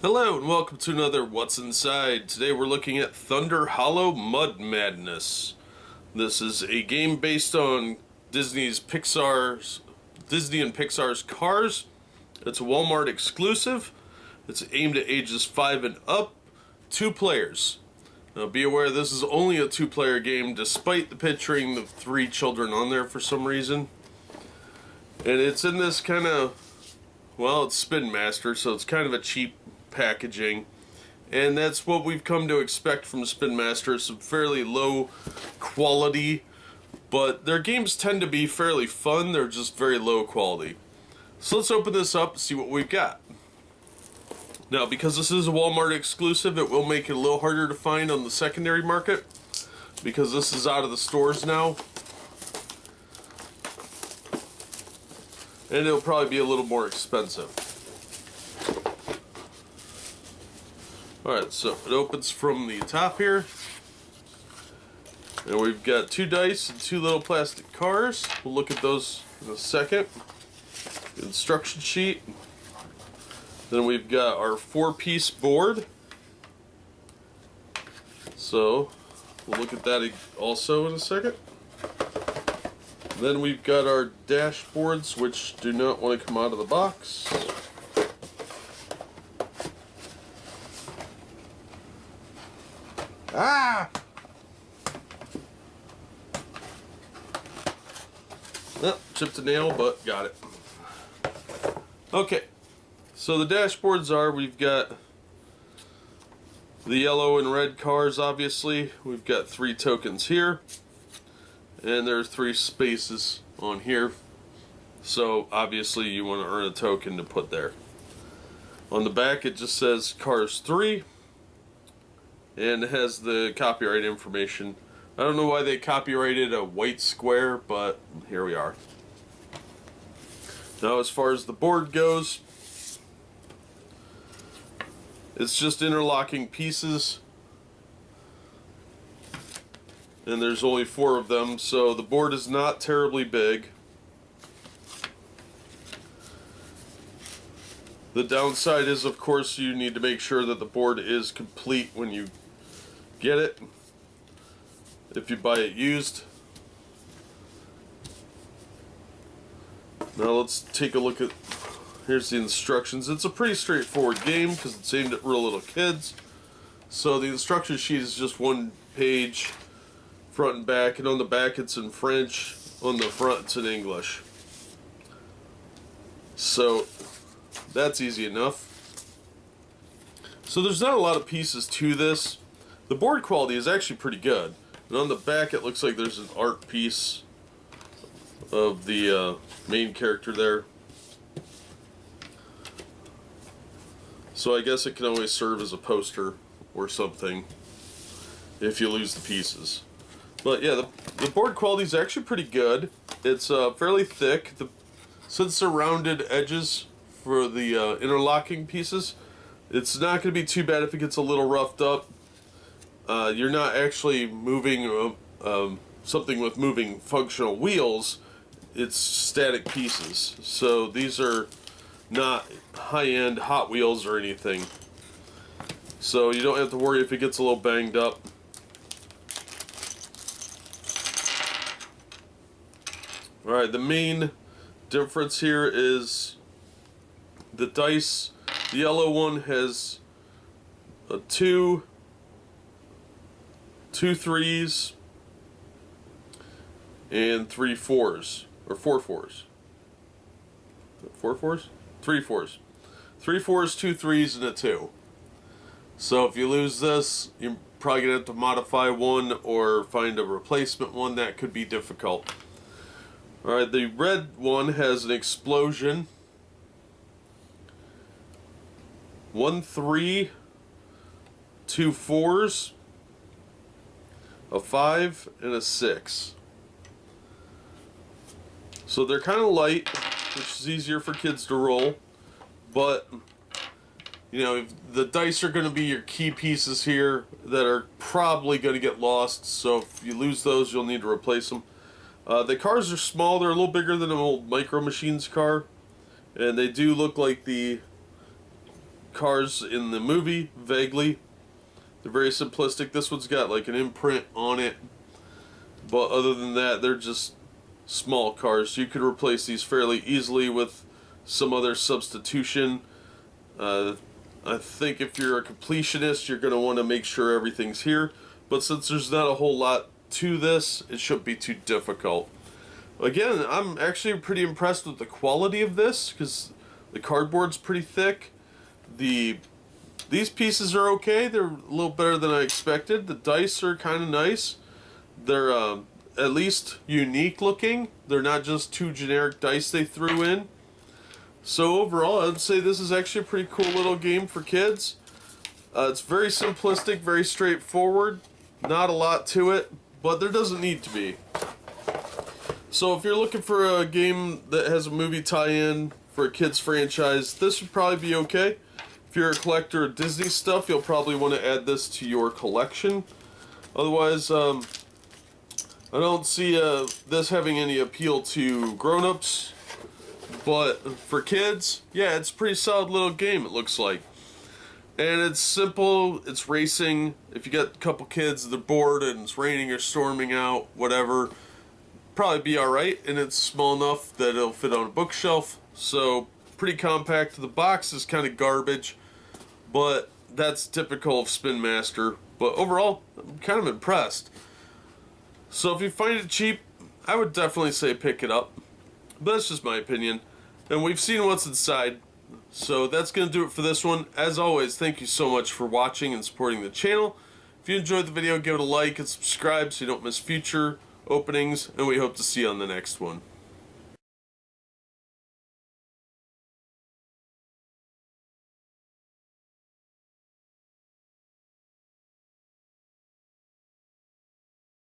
Hello and welcome to another What's Inside. Today we're looking at Thunder Hollow Mud Madness. This is a game based on Disney and Pixar's Cars. It's a Walmart exclusive. It's aimed at ages 5 and up, 2 players. Now be aware this is only a 2-player game despite the picturing the 3 children on there for some reason. And it's in this kind of, it's Spin Master, so it's kind of a cheap packaging, and that's what we've come to expect from Spin Master. Some fairly low quality, but their games tend to be fairly fun. They're just very low quality. So let's open this up and see what we've got. Now, because this is a Walmart exclusive, it will make it a little harder to find on the secondary market, because this is out of the stores now, and it'll probably be a little more expensive. Alright, so it opens from the top here. And we've got 2 dice and 2 little plastic cars. We'll look at those in a second. Instruction sheet. Then we've got our 4-piece board. So, we'll look at that also in a second. Then we've got our dashboards, which do not want to come out of the box. Ah! Oh, chipped a nail, but got it. Okay, so the dashboards are, we've got the yellow and red cars, obviously. We've got 3 tokens here, and there's 3 spaces on here. So, obviously, you want to earn a token to put there. On the back, it just says Cars 3. And it has the copyright information. I don't know why they copyrighted a white square, but here we are. Now, as far as the board goes, it's just interlocking pieces. And there's only 4 of them, so the board is not terribly big. The downside is, of course, you need to make sure that the board is complete when you get it, if you buy it used. Now let's take a look at, here's the instructions. It's a pretty straightforward game because it's aimed at real little kids. So the instruction sheet is just 1 page, front and back, and on the back it's in French, on the front it's in English. So that's easy enough. So there's not a lot of pieces to this. The board quality is actually pretty good. And on the back it looks like there's an art piece of the main character there. So I guess it can always serve as a poster or something if you lose the pieces. But yeah, the board quality is actually pretty good. It's fairly thick. Since they're rounded edges for the interlocking pieces, it's not going to be too bad if it gets a little roughed up. You're not actually moving something with moving functional wheels. It's static pieces. So these are not high-end Hot Wheels or anything. So you don't have to worry if it gets a little banged up. Alright, the main difference here is the dice. The yellow one has a 2 3s and 3 4s, or 4 4s. 4 4s? 3 4s. 3 4s, 2 3s, and a 2. So if you lose this, you're probably going to have to modify one or find a replacement one. That could be difficult. Alright, the red one has an explosion. 1 3, 2 4s, a 5, and a 6. So they're kind of light, which is easier for kids to roll, but you know, if the dice are going to be your key pieces here that are probably going to get lost, so if you lose those, you'll need to replace them. The cars are small. They're a little bigger than an old Micro Machines car, and they do look like the cars in the movie, vaguely. They're very simplistic. This one's got like an imprint on it. But other than that, they're just small cars. You could replace these fairly easily with some other substitution. I think if you're a completionist, you're going to want to make sure everything's here. But since there's not a whole lot to this, it shouldn't be too difficult. Again, I'm actually pretty impressed with the quality of this, because the cardboard's pretty thick. These pieces are okay. They're a little better than I expected. The dice are kind of nice. They're at least unique looking. They're not just two generic dice they threw in. So overall, I'd say this is actually a pretty cool little game for kids. It's very simplistic, very straightforward. Not a lot to it, but there doesn't need to be. So if you're looking for a game that has a movie tie-in for a kid's franchise, this would probably be okay. If you're a collector of Disney stuff, you'll probably want to add this to your collection. Otherwise, I don't see this having any appeal to grown-ups. But for kids, yeah, it's a pretty solid little game, it looks like. And it's simple, it's racing. If you got a couple kids, they're bored and it's raining or storming out, whatever, probably be alright. And it's small enough that it'll fit on a bookshelf. So, pretty compact. The box is kind of garbage, but that's typical of Spin Master. But overall, I'm kind of impressed. So if you find it cheap, I would definitely say pick it up. But that's just my opinion. And we've seen what's inside. So that's going to do it for this one. As always, thank you so much for watching and supporting the channel. If you enjoyed the video, give it a like and subscribe so you don't miss future openings. And we hope to see you on the next one.